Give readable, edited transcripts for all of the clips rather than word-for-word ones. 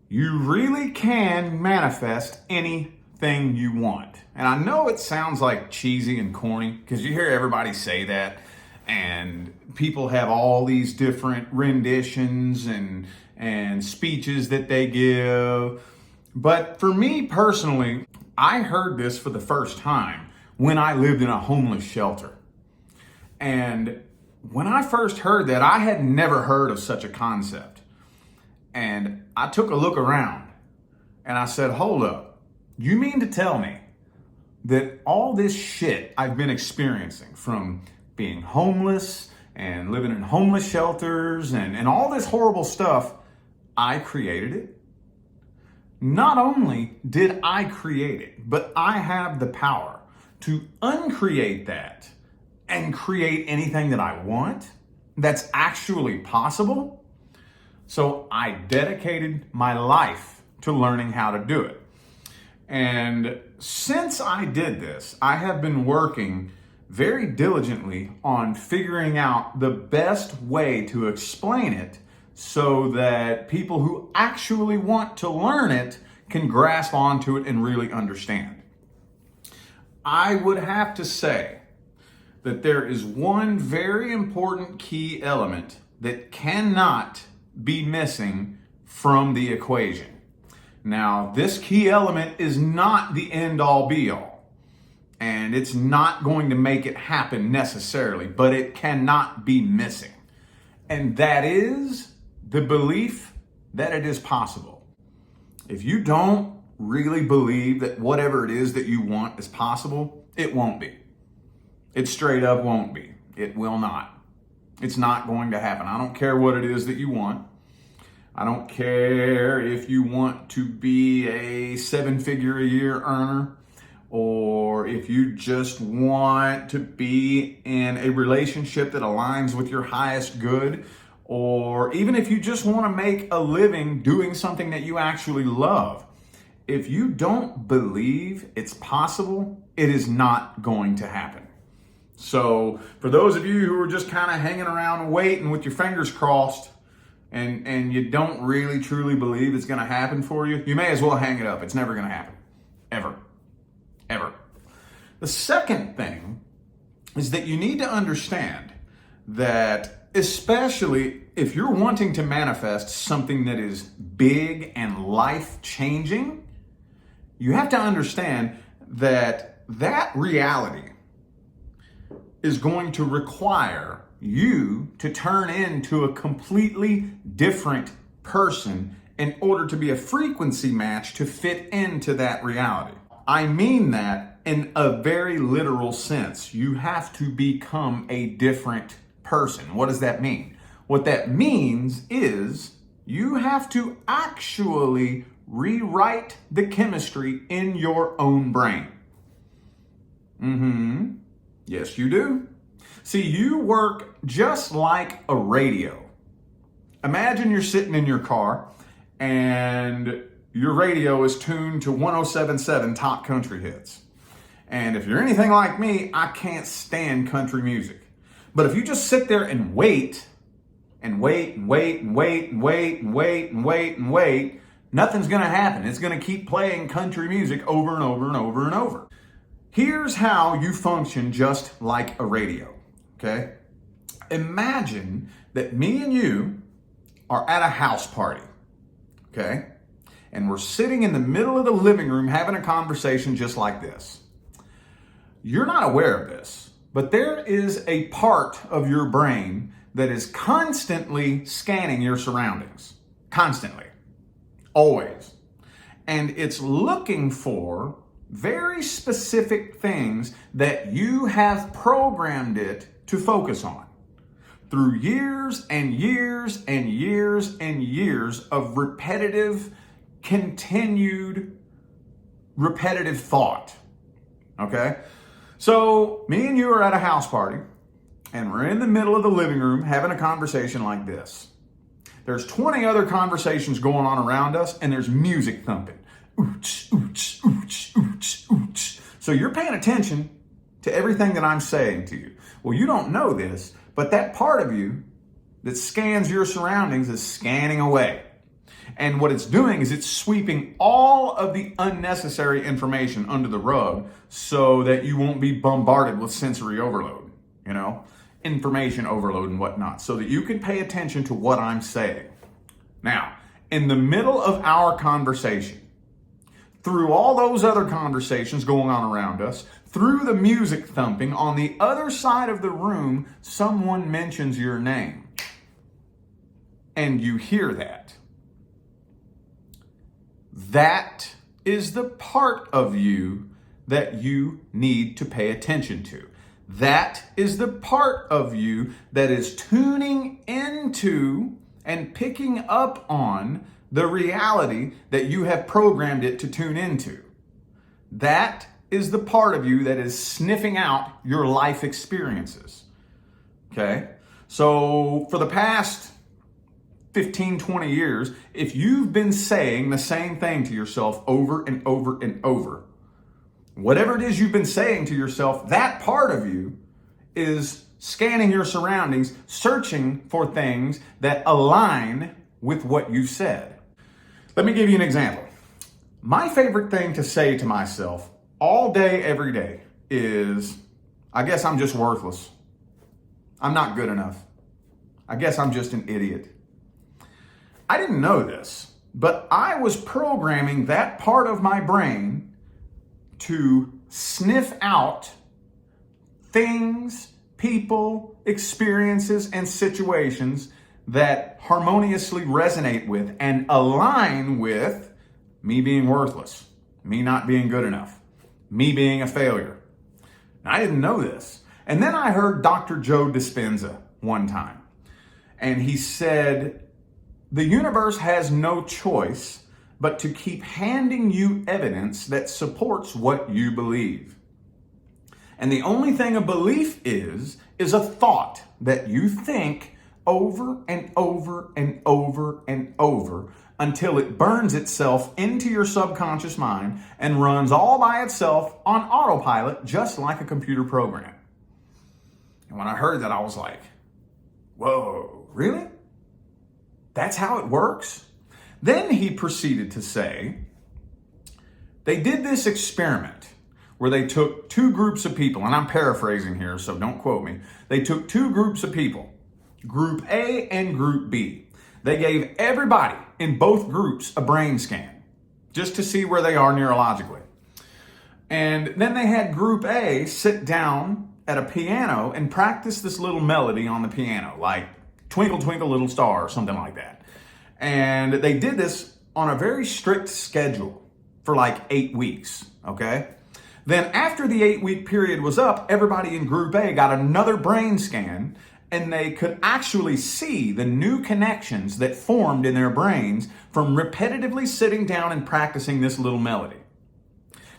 You really can manifest anything you want. And I know it sounds like cheesy and corny because you hear everybody say that, and people have all these different renditions and speeches that they give. But for me personally, I heard this for the first time when I lived in a homeless shelter. And when I first heard that, I had never heard of such a concept. And I took a look around and I said, hold up, you mean to tell me that all this shit I've been experiencing, from being homeless and living in homeless shelters and all this horrible stuff, I created it? Not only did I create it, but I have the power to uncreate that and create anything that I want that's actually possible. So I dedicated my life to learning how to do it. And since I did this, I have been working very diligently on figuring out the best way to explain it so that people who actually want to learn it can grasp onto it and really understand. I would have to say that there is one very important key element that cannot be missing from the equation. Now, this key element is not the end all be all, and it's not going to make it happen necessarily, but it cannot be missing. And that is the belief that it is possible. If you don't really believe that whatever it is that you want is possible, it won't be. It straight up won't be. It will not. It's not going to happen. I don't care what it is that you want. I don't care if you want to be a 7-figure-a-year earner, or if you just want to be in a relationship that aligns with your highest good, or even if you just want to make a living doing something that you actually love. If you don't believe it's possible, it is not going to happen. So for those of you who are just kind of hanging around waiting with your fingers crossed and you don't really truly believe it's going to happen for you, you may as well hang it up. It's never going to happen. Ever. Ever. The second thing is that you need to understand that, especially if you're wanting to manifest something that is big and life-changing, you have to understand that that reality is going to require you to turn into a completely different person in order to be a frequency match to fit into that reality. I mean that in a very literal sense. You have to become a different person. What does that mean? What that means is you have to actually rewrite the chemistry in your own brain. Yes, you do. See, you work just like a radio. Imagine you're sitting in your car and your radio is tuned to 107.7 top country hits. And if you're anything like me, I can't stand country music. But if you just sit there and wait, nothing's going to happen. It's going to keep playing country music over and over and over and over. Here's how you function just like a radio, okay? Imagine that me and you are at a house party, okay? And we're sitting in the middle of the living room having a conversation just like this. You're not aware of this, but there is a part of your brain that is constantly scanning your surroundings. Constantly. Always. And it's looking for very specific things that you have programmed it to focus on through years and years and years and years of continued repetitive thought. Okay? So me and you are at a house party and we're in the middle of the living room having a conversation like this. There's 20 other conversations going on around us and there's music thumping. Ooch, ooch, ooch, ooch, ooch. So you're paying attention to everything that I'm saying to you. Well, you don't know this, but that part of you that scans your surroundings is scanning away. And what it's doing is it's sweeping all of the unnecessary information under the rug so that you won't be bombarded with sensory overload, information overload and whatnot, so that you can pay attention to what I'm saying. Now, in the middle of our conversation, through all those other conversations going on around us, through the music thumping, on the other side of the room, someone mentions your name. And you hear that. That is the part of you that you need to pay attention to. That is the part of you that is tuning into and picking up on the reality that you have programmed it to tune into. That is the part of you that is sniffing out your life experiences. Okay? So for the past 15, 20 years, if you've been saying the same thing to yourself over and over and over, whatever it is you've been saying to yourself, that part of you is scanning your surroundings, searching for things that align with what you said. Let me give you an example. My favorite thing to say to myself all day, every day is, I guess I'm just worthless. I'm not good enough. I guess I'm just an idiot. I didn't know this, but I was programming that part of my brain to sniff out things, people, experiences, and situations that harmoniously resonate with and align with me being worthless, me not being good enough, me being a failure. Now, I didn't know this. And then I heard Dr. Joe Dispenza one time, and he said, the universe has no choice but to keep handing you evidence that supports what you believe. And the only thing a belief is a thought that you think over and over and over and over until it burns itself into your subconscious mind and runs all by itself on autopilot, just like a computer program. And when I heard that, I was like, whoa, really? That's how it works? Then he proceeded to say, they did this experiment where they took two groups of people, and I'm paraphrasing here, so don't quote me. They took two groups of people, Group A and Group B. They gave everybody in both groups a brain scan just to see where they are neurologically. And then they had Group A sit down at a piano and practice this little melody on the piano, like Twinkle, Twinkle, Little Star, or something like that. And they did this on a very strict schedule for like 8 weeks, okay? Then after the 8-week period was up, everybody in Group A got another brain scan, and they could actually see the new connections that formed in their brains from repetitively sitting down and practicing this little melody.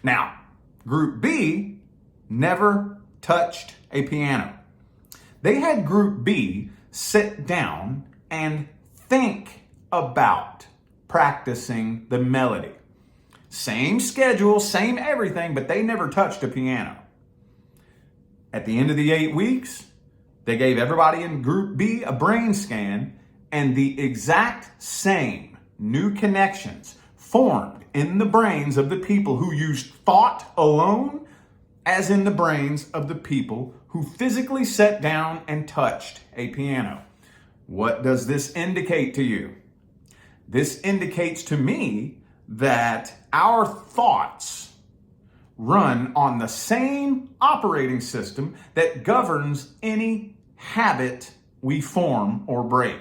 Now, Group B never touched a piano. They had Group B sit down and think about practicing the melody. Same schedule, same everything, but they never touched a piano. At the end of the 8 weeks, they gave everybody in Group B a brain scan, and the exact same new connections formed in the brains of the people who used thought alone as in the brains of the people who physically sat down and touched a piano. What does this indicate to you? This indicates to me that our thoughts run on the same operating system that governs any habit we form or break.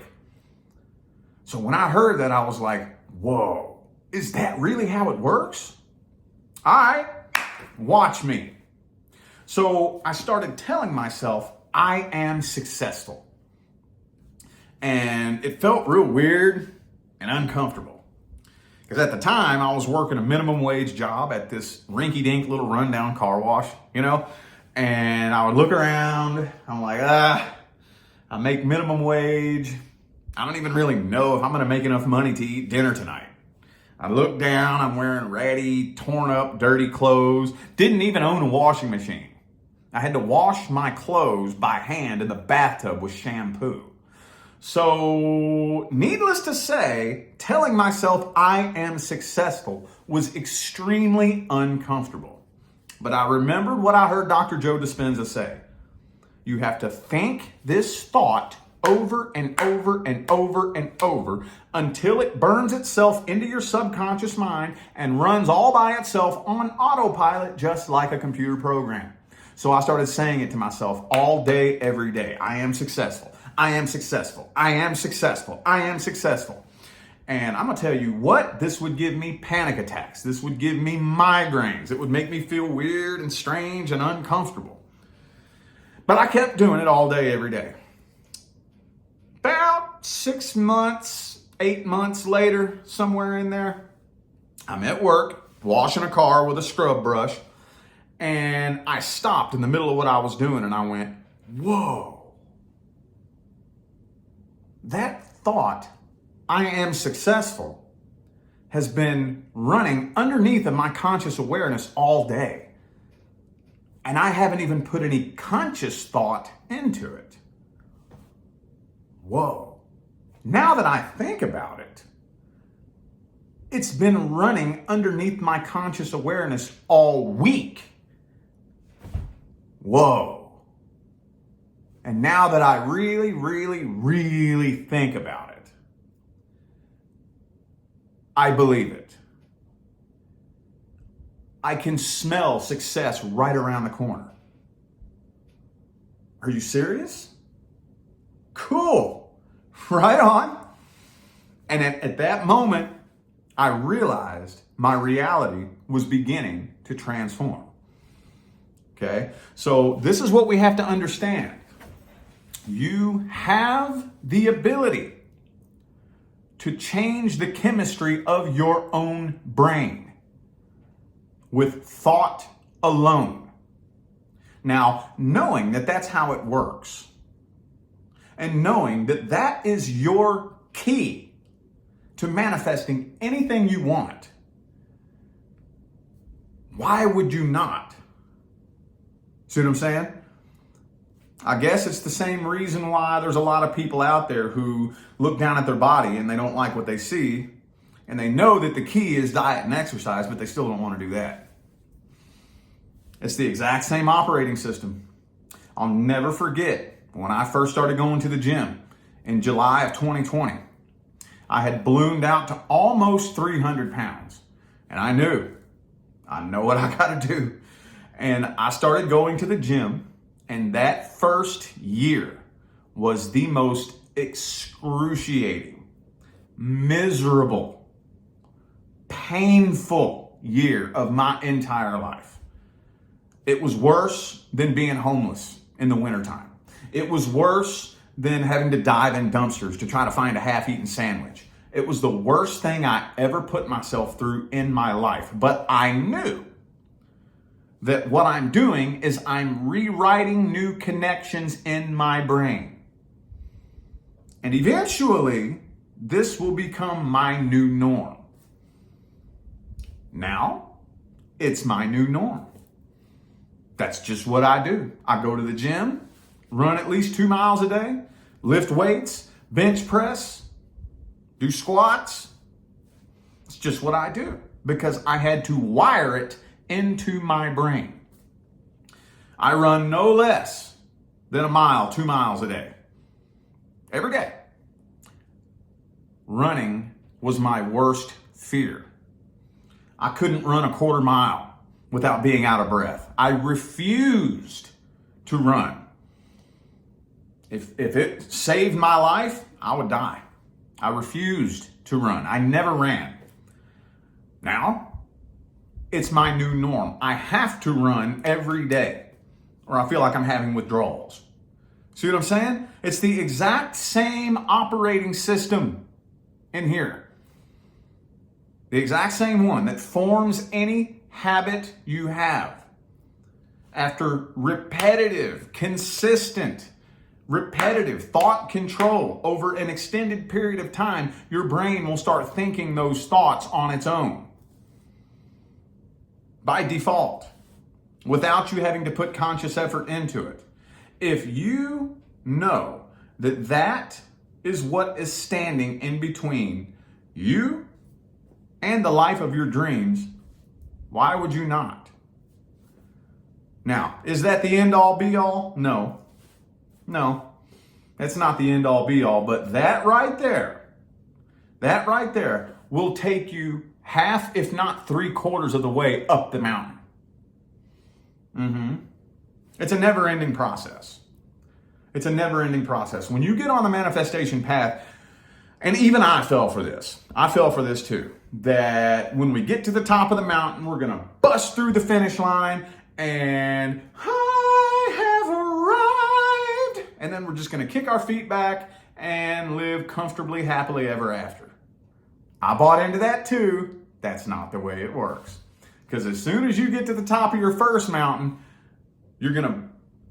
So when I heard that, I was like, whoa, is that really how it works? All right, watch me. So I started telling myself I am successful. And it felt real weird and uncomfortable. Because at the time, I was working a minimum wage job at this rinky-dink little rundown car wash, and I would look around, I'm like, I make minimum wage. I don't even really know if I'm gonna make enough money to eat dinner tonight. I look down, I'm wearing ratty, torn up, dirty clothes, didn't even own a washing machine. I had to wash my clothes by hand in the bathtub with shampoo. So, needless to say, telling myself I am successful was extremely uncomfortable. But I remembered what I heard Dr. Joe Dispenza say. You have to think this thought over and over and over and over until it burns itself into your subconscious mind and runs all by itself on autopilot, just like a computer program. So I started saying it to myself all day, every day. I am successful. I am successful. I am successful. I am successful. And I'm going to tell you what, this would give me panic attacks. This would give me migraines. It would make me feel weird and strange and uncomfortable. But I kept doing it all day, every day. About 6 months, 8 months later, somewhere in there, I'm at work, washing a car with a scrub brush, and I stopped in the middle of what I was doing and I went, whoa. That thought, I am successful, has been running underneath of my conscious awareness all day. And I haven't even put any conscious thought into it. Whoa. Now that I think about it, it's been running underneath my conscious awareness all week. Whoa. And now that I really, really, really think about it, I believe it. I can smell success right around the corner. Are you serious? Cool. Right on. And at that moment, I realized my reality was beginning to transform. Okay? So this is what we have to understand. You have the ability to change the chemistry of your own brain with thought alone. Now, knowing that that's how it works, and knowing that that is your key to manifesting anything you want, why would you not? See what I'm saying? I guess it's the same reason why there's a lot of people out there who look down at their body and they don't like what they see, and they know that the key is diet and exercise, but they still don't want to do that. It's the exact same operating system. I'll never forget when I first started going to the gym in July of 2020. I had ballooned out to almost 300 pounds, and I know what I got to do. And I started going to the gym. And that first year was the most excruciating, miserable, painful year of my entire life. It was worse than being homeless in the wintertime. It was worse than having to dive in dumpsters to try to find a half-eaten sandwich. It was the worst thing I ever put myself through in my life. But I knew that what I'm doing is I'm rewriting new connections in my brain. And eventually, this will become my new norm. Now, it's my new norm. That's just what I do. I go to the gym, run at least 2 miles a day, lift weights, bench press, do squats. It's just what I do because I had to wire it into my brain. I run no less than 1 mile, 2 miles a day. Every day. Running was my worst fear. I couldn't run a 1/4 mile without being out of breath. I refused to run. If it saved my life, I would die. I refused to run. I never ran. Now, it's my new norm. I have to run every day or I feel like I'm having withdrawals. See what I'm saying? It's the exact same operating system in here. The exact same one that forms any habit you have. After repetitive, consistent, repetitive thought control over an extended period of time, your brain will start thinking those thoughts on its own. By default, without you having to put conscious effort into it. If you know that is what is standing in between you and the life of your dreams, why would you not? Now, is that the end all be all? No. No, that's not the end all be all, but that right there will take you half, if not 3/4 of the way up the mountain. It's a never-ending process. It's a never-ending process. When you get on the manifestation path, and even I fell for this. I fell for this too. That when we get to the top of the mountain, we're going to bust through the finish line and I have arrived. And then we're just going to kick our feet back and live comfortably, happily ever after. I bought into that too. That's not the way it works. Because as soon as you get to the top of your first mountain, you're going to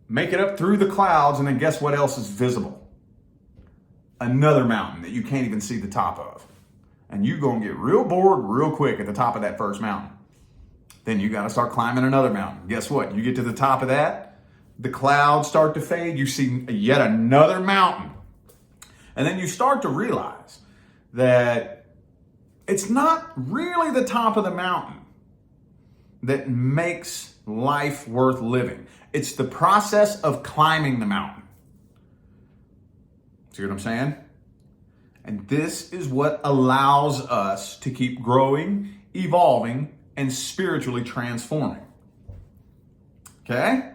make it up through the clouds, and then guess what else is visible? Another mountain that you can't even see the top of. And you're going to get real bored real quick at the top of that first mountain. Then you got to start climbing another mountain. Guess what? You get to the top of that, the clouds start to fade, you see yet another mountain. And then you start to realize that it's not really the top of the mountain that makes life worth living. It's the process of climbing the mountain. See what I'm saying? And this is what allows us to keep growing, evolving, and spiritually transforming. Okay?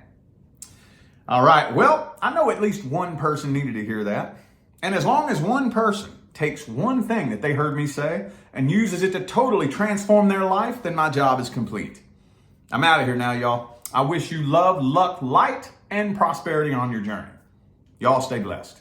All right. Well, I know at least one person needed to hear that. And as long as one person takes one thing that they heard me say and uses it to totally transform their life, then my job is complete. I'm out of here now, y'all. I wish you love, luck, light, and prosperity on your journey. Y'all stay blessed.